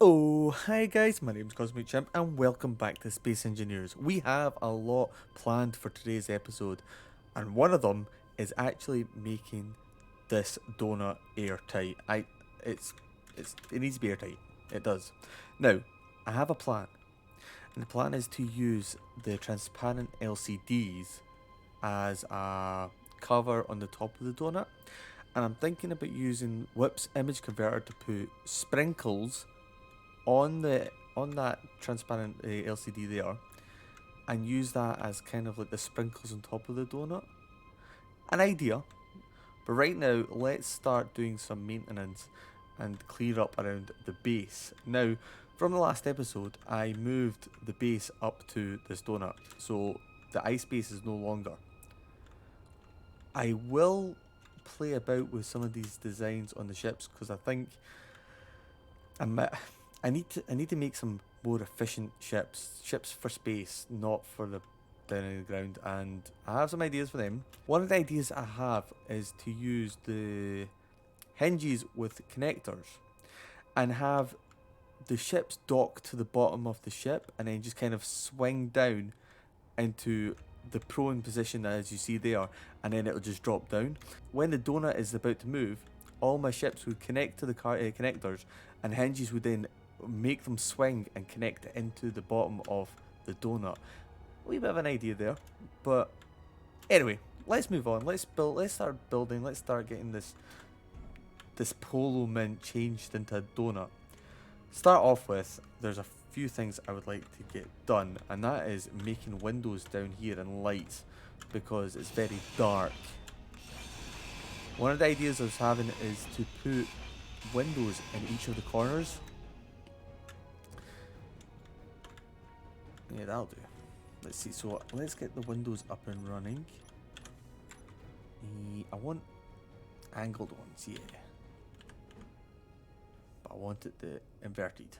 Oh, hi guys, my name is Chimp and welcome back to Space Engineers. We have a lot planned for today's episode, and one of them is actually making this donut airtight. It needs to be airtight. It does. Now, I have a plan, and the plan is to use the transparent LCDs as a cover on the top of the donut, and I'm thinking about using Whip's image converter to put sprinkles on that transparent LCD there, and use that as kind of like the sprinkles on top of the donut. An idea, but right now let's start doing some maintenance and clear up around the base. Now, from the last episode, I moved the base up to this donut, so the ice base is no longer. I will play about with some of these designs on the ships because I think I'm I need to make some more efficient ships for space, not for the down on the ground, and I have some ideas for them. One of the ideas I have is to use the hinges with connectors and have the ships dock to the bottom of the ship and then just kind of swing down into the prone position as you see there, and then it'll just drop down. When the donut is about to move, all my ships would connect to the connectors, and hinges would then make them swing and connect into the bottom of the donut. A wee bit of an idea there, but anyway, let's move on. Let's start building. Let's start getting this polo mint changed into a donut. Start off with, there's a few things I would like to get done, and that is making windows down here and lights because it's very dark. One of the ideas I was having is to put windows in each of the corners. Yeah, that'll do. Let's see, so let's get the windows up and running. I want angled ones, yeah. But I want it the inverted.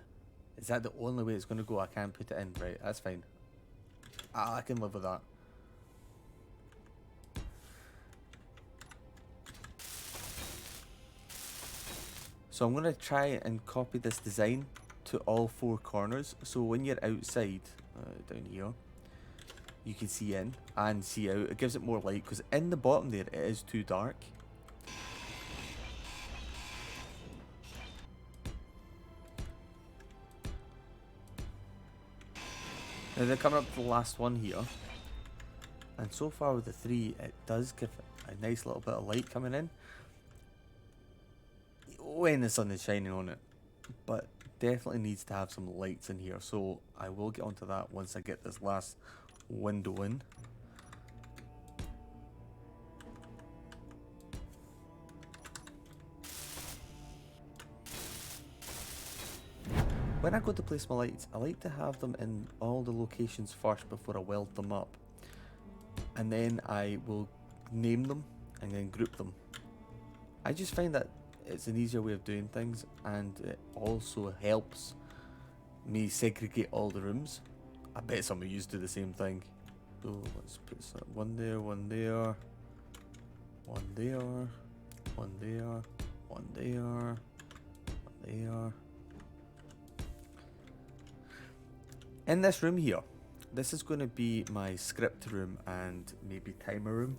Is that the only way it's going to go? I can't put it in, right? That's fine. I can live with that. So I'm going to try and copy this design to all four corners. So when you're outside, down here, you can see in and see out. It gives it more light because in the bottom there it is too dark. Now they're coming up to the last one here, and so far with the three it does give a nice little bit of light coming in when the sun is shining on it, but definitely needs to have some lights in here, so I will get onto that once I get this last window in. When I go to place my lights, I like to have them in all the locations first before I weld them up, and then I will name them and then group them. I just find that it's an easier way of doing things, and it also helps me segregate all the rooms. I bet some of you do the same thing. So let's put one there, one there, one there, one there, one there, one there. In this room here, this is going to be my script room and maybe timer room.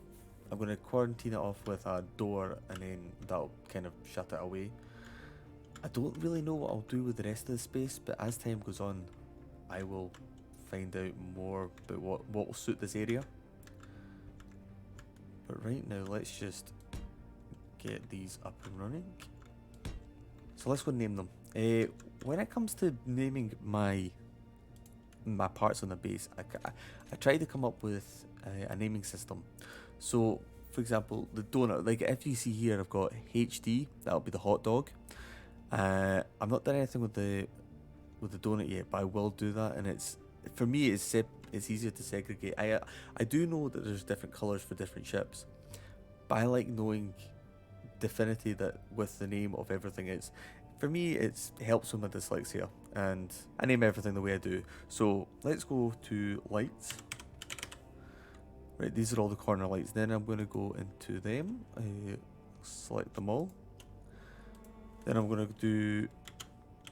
I'm going to quarantine it off with a door, and then that'll kind of shut it away. I don't really know what I'll do with the rest of the space, but as time goes on, I will find out more about what will suit this area. But right now, let's just get these up and running. So let's go name them. When it comes to naming my parts on the base, I try to come up with a naming system. So for example, the donut, like if you see here I've got HD, that'll be the hot dog. I've not done anything with the donut yet, but I will do that, and it's, for me, it's easier to segregate. I do know that there's different colours for different ships, but I like knowing definitely that with the name of everything. It's, for me, it helps with my dyslexia, and I name everything the way I do. So let's go to lights. Right, these are all the corner lights. Then I'm going to go into them, select them all. Then I'm going to do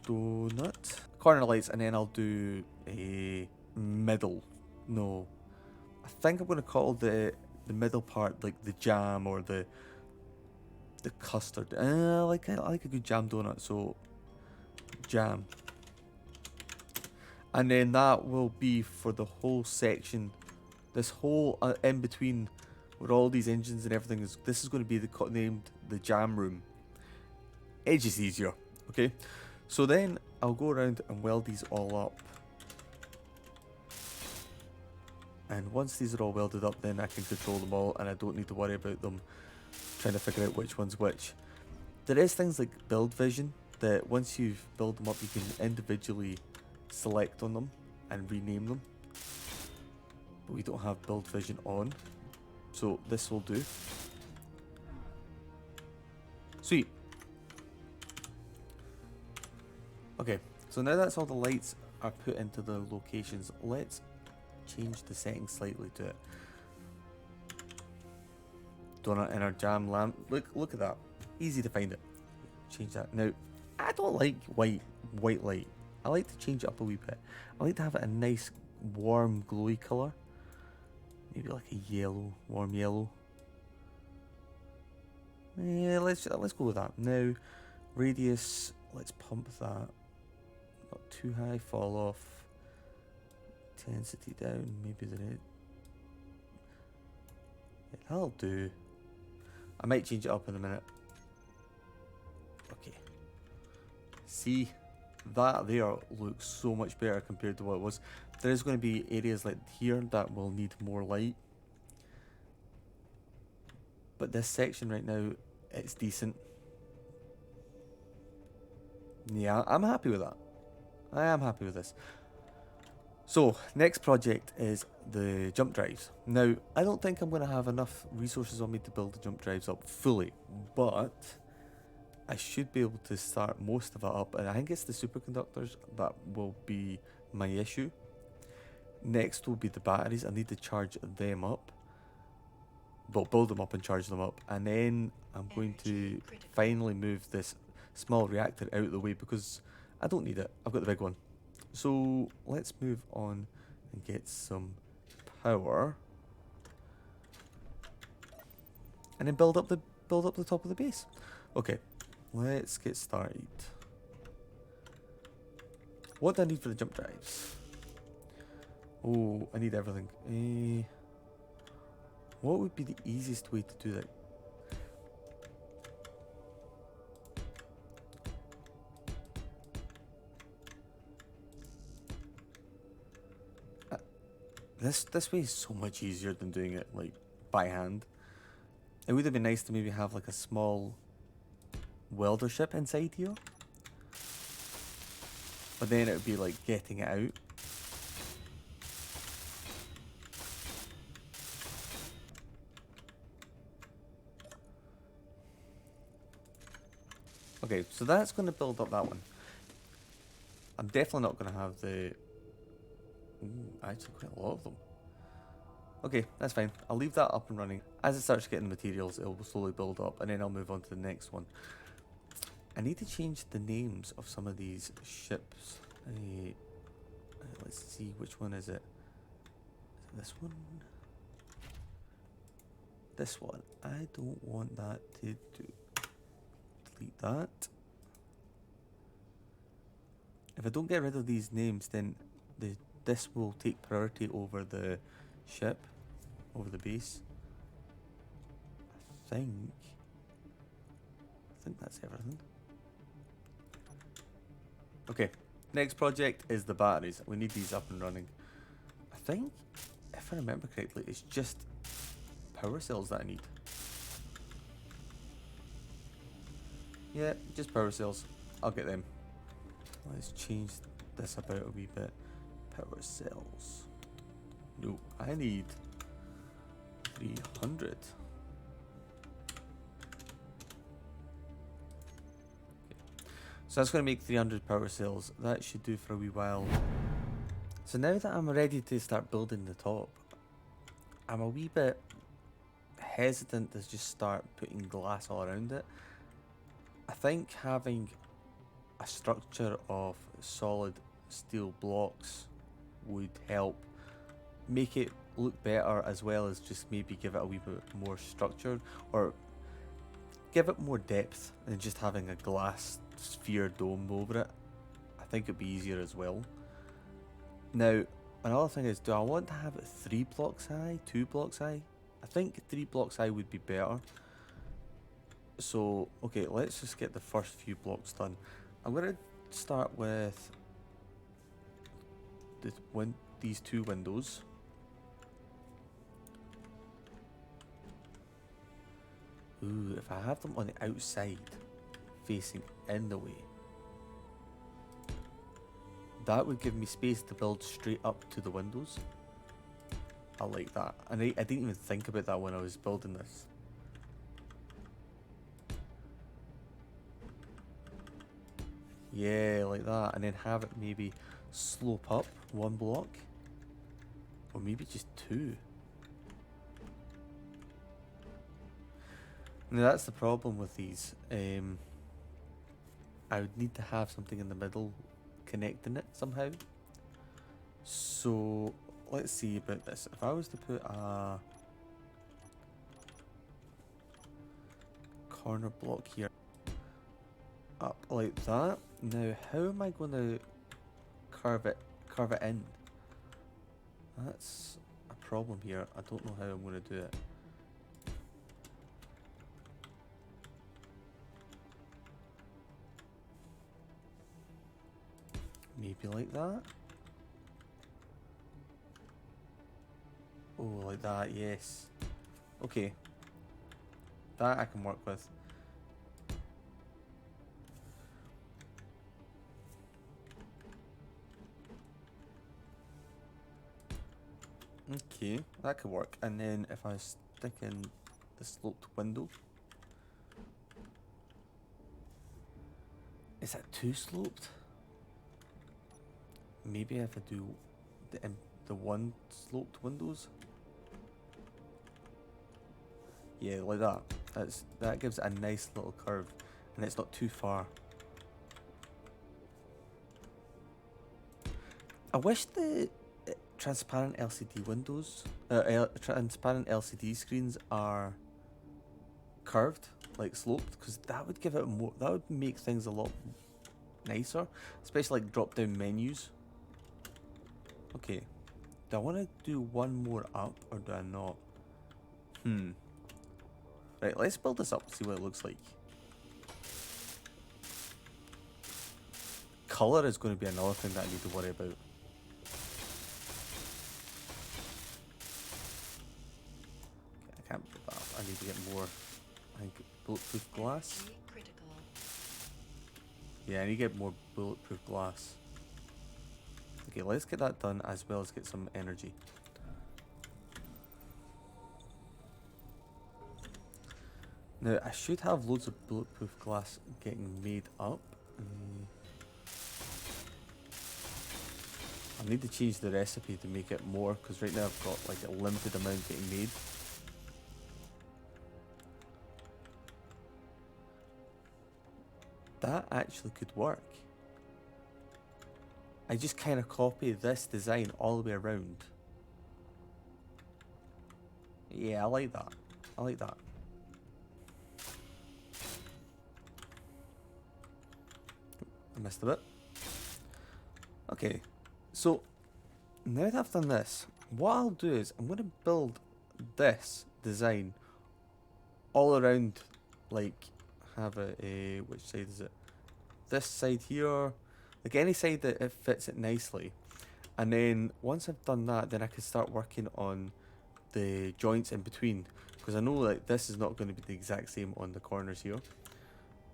donut. Corner lights, and then I'll do a middle. No. I think I'm going to call the middle part like the jam or the custard. I like a good jam donut, so jam. And then that will be for the whole section. This whole in between where all these engines and everything is. This is going to be named the jam room. It's just easier. Okay. So then I'll go around and weld these all up. And once these are all welded up, then I can control them all, and I don't need to worry about them trying to figure out which one's which. There is things like build vision that once you've built them up, you can individually select on them and rename them. But we don't have build vision on, so this will do. Sweet. Okay, so now that's all the lights are put into the locations. Let's change the settings slightly to it. Donut in our jam lamp. Look at that. Easy to find it. Change that. Now, I don't like white light. I like to change it up a wee bit. I like to have it a nice, warm, glowy colour. Maybe like a yellow, warm yellow. Yeah, let's go with that. Now, radius. Let's pump that. Not too high. Fall off. Intensity down. Maybe the red. Yeah, that'll do. I might change it up in a minute. Okay. See, that there looks so much better compared to what it was. There is going to be areas like here that will need more light. But this section right now, it's decent. Yeah, I'm happy with that. I am happy with this. So, next project is the jump drives. Now, I don't think I'm going to have enough resources on me to build the jump drives up fully, but I should be able to start most of it up, and I think it's the superconductors that will be my issue. Next will be the batteries. I need to charge them up. Well, build them up and charge them up, and then I'm going to finally move this small reactor out of the way because I don't need it. I've got the big one. So let's move on and get some power, and then build up the top of the base. Okay, let's get started. What do I need for the jump drives? Oh, I need everything. What would be the easiest way to do that? This way is so much easier than doing it like by hand. It would have been nice to maybe have like a small welder ship inside here, but then it would be like getting it out. Okay, so that's going to build up that one. I'm definitely not going to have the... Ooh, actually quite a lot of them. Okay, that's fine. I'll leave that up and running. As it starts getting materials, it will slowly build up, and then I'll move on to the next one. I need to change the names of some of these ships. Let's see, which one is it? Is it this one? This one. I don't want that to do. Delete that. If I don't get rid of these names, then this will take priority over the ship, over the base. I think that's everything. Okay, next project is the batteries. We need these up and running. I think, if I remember correctly, it's just power cells that I need. Yeah, just power cells. I'll get them. Let's change this about a wee bit. Power cells. No, I need 300. Okay. So that's going to make 300 power cells. That should do for a wee while. So now that I'm ready to start building the top, I'm a wee bit hesitant to just start putting glass all around it. I think having a structure of solid steel blocks would help make it look better, as well as just maybe give it a wee bit more structure, or give it more depth than just having a glass sphere dome over it. I think it'd be easier as well. Now, another thing is, do I want to have it 3 blocks high, 2 blocks high? I think 3 blocks high would be better. So, okay, let's just get the first few blocks done. I'm going to start with these 2 windows. Ooh, if I have them on the outside, facing in the way, that would give me space to build straight up to the windows. I like that. And I didn't even think about that when I was building this. Yeah, like that. And then have it maybe slope up 1 block. Or maybe just 2. Now that's the problem with these. I would need to have something in the middle connecting it somehow. So let's see about this. If I was to put a corner block here up like that, now how am I going to curve it in? That's a problem here. I don't know how I'm going to do it. Maybe like that. Oh, like that, yes. Okay. That I can work with. Okay, that could work. And then if I stick in the sloped window. Is that too sloped? Maybe if I do the 1 sloped windows. Yeah, like that. That gives it a nice little curve, and it's not too far. I wish the transparent LCD windows, transparent LCD screens are curved, like sloped, because that would give it more. That would make things a lot nicer, especially like drop-down menus. Okay, do I want to do 1 more up, or do I not? Right, let's build this up and see what it looks like. Colour is going to be another thing that I need to worry about. Okay, I can't put that up. I need to get more, I think, bulletproof glass. Yeah, I need to get more bulletproof glass. Okay, let's get that done, as well as get some energy. Now, I should have loads of bulletproof glass getting made up. I need to change the recipe to make it more, because right now I've got like a limited amount getting made. That actually could work. I just kind of copy this design all the way around. Yeah, I like that. I like that. I missed a bit. Okay, so now that I've done this, what I'll do is I'm going to build this design all around, like have a which side is it? This side here, like any side that it fits it nicely. And then once I've done that, then I can start working on the joints in between, because I know like this is not going to be the exact same on the corners here,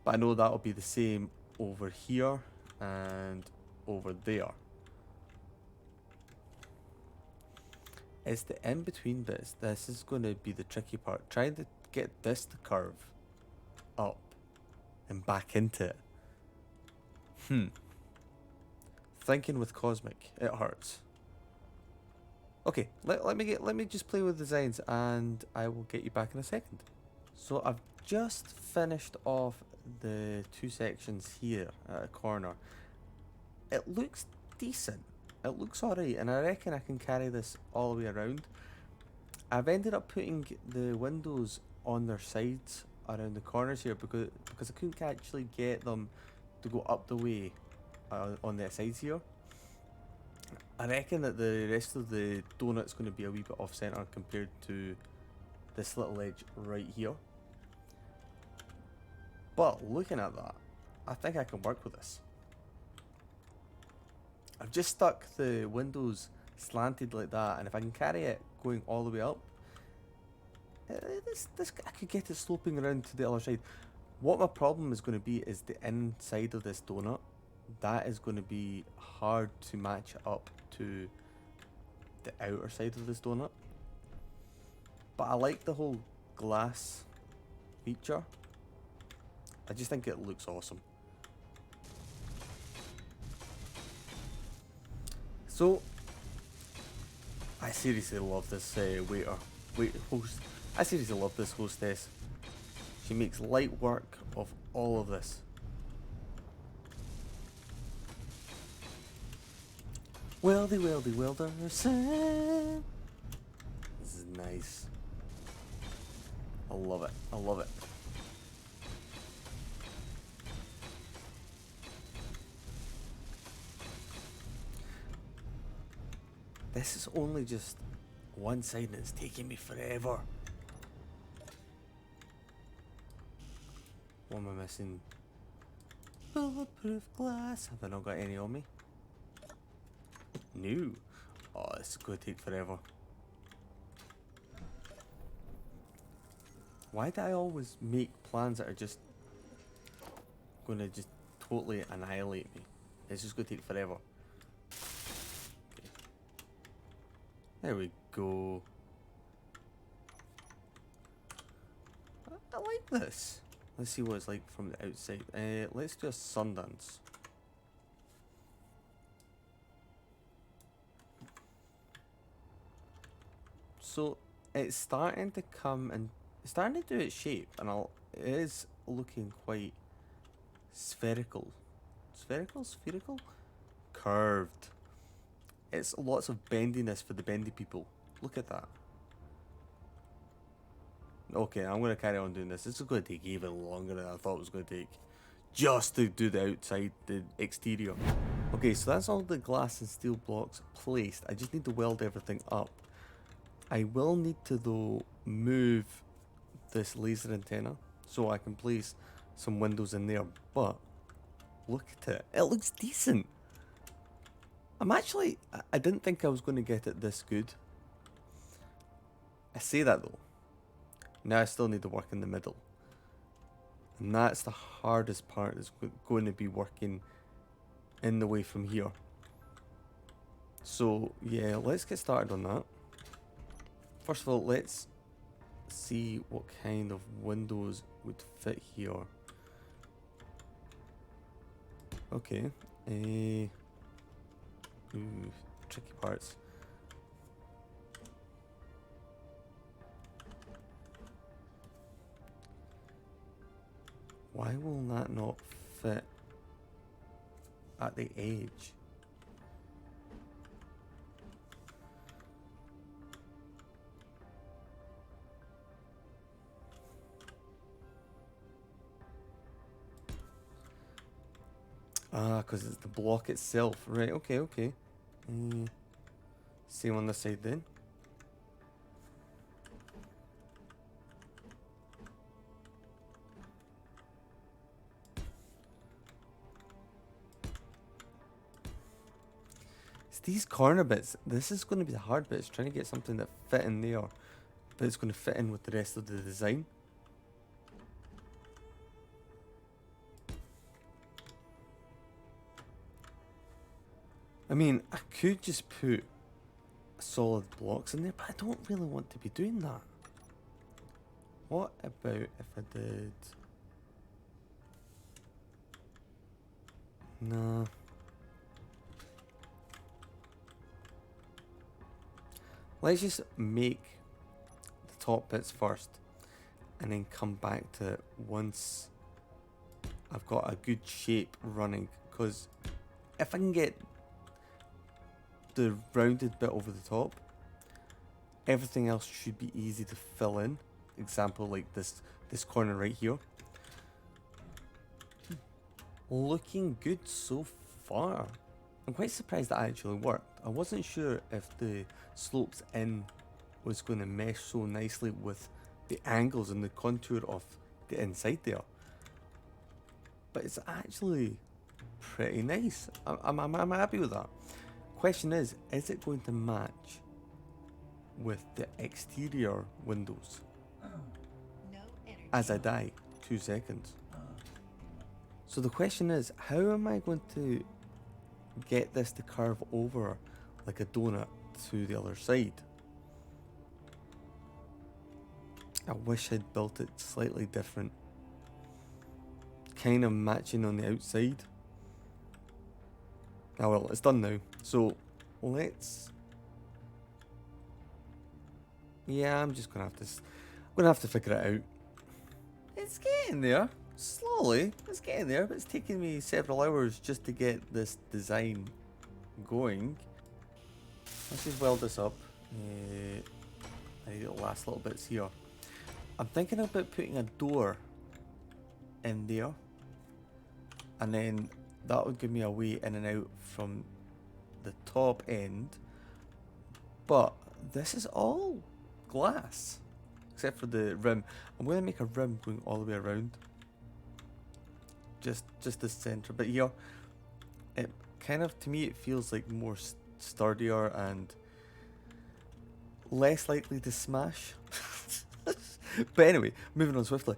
but I know that'll be the same over here and over there. It's the in-between bits. This is going to be the tricky part. Trying to get this to curve up and back into it. Thinking with Cosmic, it hurts. Okay, let me just play with designs, and I will get you back in a second. So I've just finished off the two sections here at a corner, it looks decent. It looks alright, and I reckon I can carry this all the way around. I've ended up putting the windows on their sides around the corners here because I couldn't actually get them to go up the way on their sides here. I reckon that the rest of the donut's going to be a wee bit off centre compared to this little edge right here. But looking at that, I think I can work with this. I've just stuck the windows slanted like that, and if I can carry it going all the way up, this I could get it sloping around to the other side. What my problem is going to be is the inside of this donut. That is going to be hard to match up to the outer side of this donut. But I like the whole glass feature. I just think it looks awesome. So, I seriously love this host. I seriously love this hostess. She makes light work of all of this. Weldy, weldy, welder, Sam. This is nice. I love it. I love it. This is only just one side and it's taking me forever. What am I missing? Bulletproof glass. Have I not got any on me? No. Oh, this is going to take forever. Why do I always make plans that are just going to just totally annihilate me? It's just going to take forever. Okay. There we go. I like this. Let's see what it's like from the outside. Let's do a Sundance. So it's starting to come and it's starting to do its shape, and it is looking quite spherical. Spherical? Curved. It's lots of bendiness for the bendy people. Look at that. Okay, I'm going to carry on doing this. This is going to take even longer than I thought it was going to take. Just to do the outside, the exterior. Okay, so that's all the glass and steel blocks placed. I just need to weld everything up. I will need to, though, move this laser antenna so I can place some windows in there. But look at it. It looks decent. I didn't think I was going to get it this good. I say that though. Now I still need to work in the middle. And that's the hardest part, is going to be working in the way from here. So yeah, let's get started on that. First of all, let's see what kind of windows would fit here. Okay. Tricky parts. Why will that not fit at the edge? Ah, because it's the block itself. Right, okay. Same on this side then. It's these corner bits. This is going to be the hard bit. It's trying to get something that fit in there, but it's going to fit in with the rest of the design. I mean, I could just put solid blocks in there, but I don't really want to be doing that. What about if I did... Nah. Let's just make the top bits first, and then come back to it once I've got a good shape running, because if I can get the rounded bit over the top, everything else should be easy to fill in. Example, like this corner right here. Looking good so far. I'm quite surprised that actually worked. I wasn't sure if the slopes in was going to mesh so nicely with the angles and the contour of the inside there. But it's actually pretty nice. I'm happy with that. Question is it going to match with the exterior windows? As I die, 2 seconds. So the question is, how am I going to get this to curve over like a donut to the other side? I wish I'd built it slightly different. Kind of matching on the outside. Oh well, it's done now. So let's... Yeah, I'm just gonna have to figure it out. It's getting there. Slowly, it's getting there, but it's taken me several hours just to get this design going. Let's just weld this up. I need the last little bits here. I'm thinking about putting a door in there, and then that would give me a way in and out from the top end. But this is all glass, except for the rim. I'm going to make a rim going all the way around. Just the center bit here. It kind of, to me, it feels like more sturdier and less likely to smash. But anyway, moving on swiftly.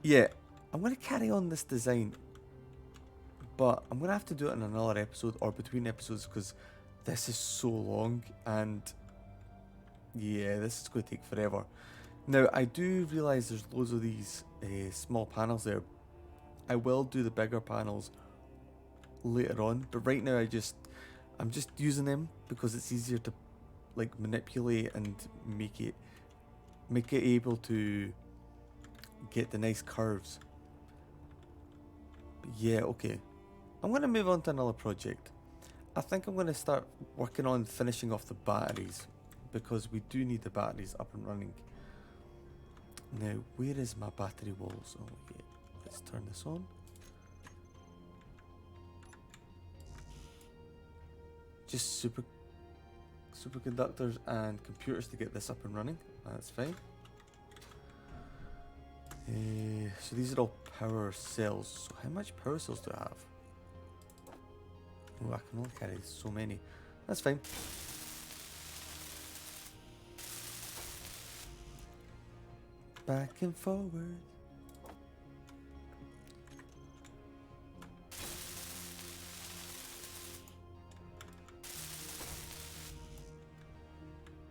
Yeah, I'm going to carry on this design, but I'm going to have to do it in another episode or between episodes, because this is so long, and yeah, this is going to take forever. Now, I do realise there's loads of these small panels there. I will do the bigger panels later on, but right now I'm just using them because it's easier to like manipulate and make it able to get the nice curves. But yeah, okay. I'm going to move on to another project. I think I'm going to start working on finishing off the batteries, because we do need the batteries up and running. Now, where is my battery walls? Oh yeah, let's turn this on. Just superconductors and computers to get this up and running. That's fine. So these are all power cells. So how much power cells do I have? Oh, I can only carry so many. That's fine. Back and forward.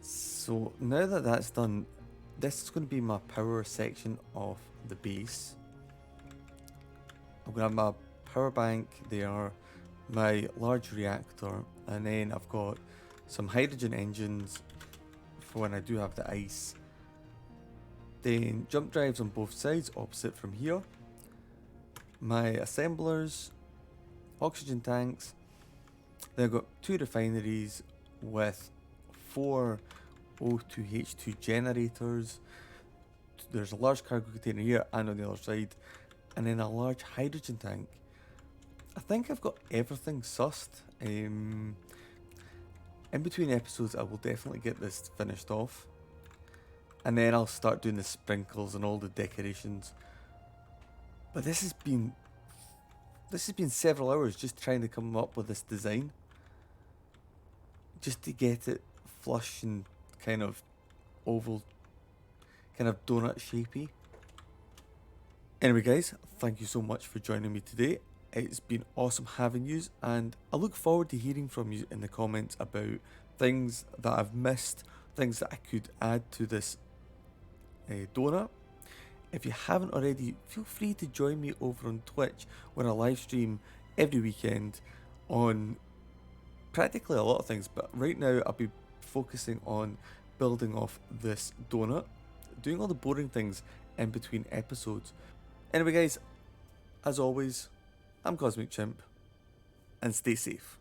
So now that that's done, this is going to be my power section of the base. I'm going to have my power bank there, my large reactor, and then I've got some hydrogen engines for when I do have the ice. Then jump drives on both sides opposite from here. My assemblers, oxygen tanks. Then I've got 2 refineries with 4 O2H2 generators. There's a large cargo container here and on the other side, and then a large hydrogen tank. I think I've got everything sussed. In between episodes I will definitely get this finished off, and then I'll start doing the sprinkles and all the decorations. But this has been several hours just trying to come up with this design, just to get it flush and kind of oval, kind of donut shapey. Anyway guys, thank you so much for joining me today. It's been awesome having you, and I look forward to hearing from you in the comments about things that I've missed, things that I could add to this donut. If you haven't already, feel free to join me over on Twitch, where I live stream every weekend on practically a lot of things, but right now I'll be focusing on building off this donut, doing all the boring things in between episodes. Anyway guys, As always, I'm Cosmic Chimp, and stay safe.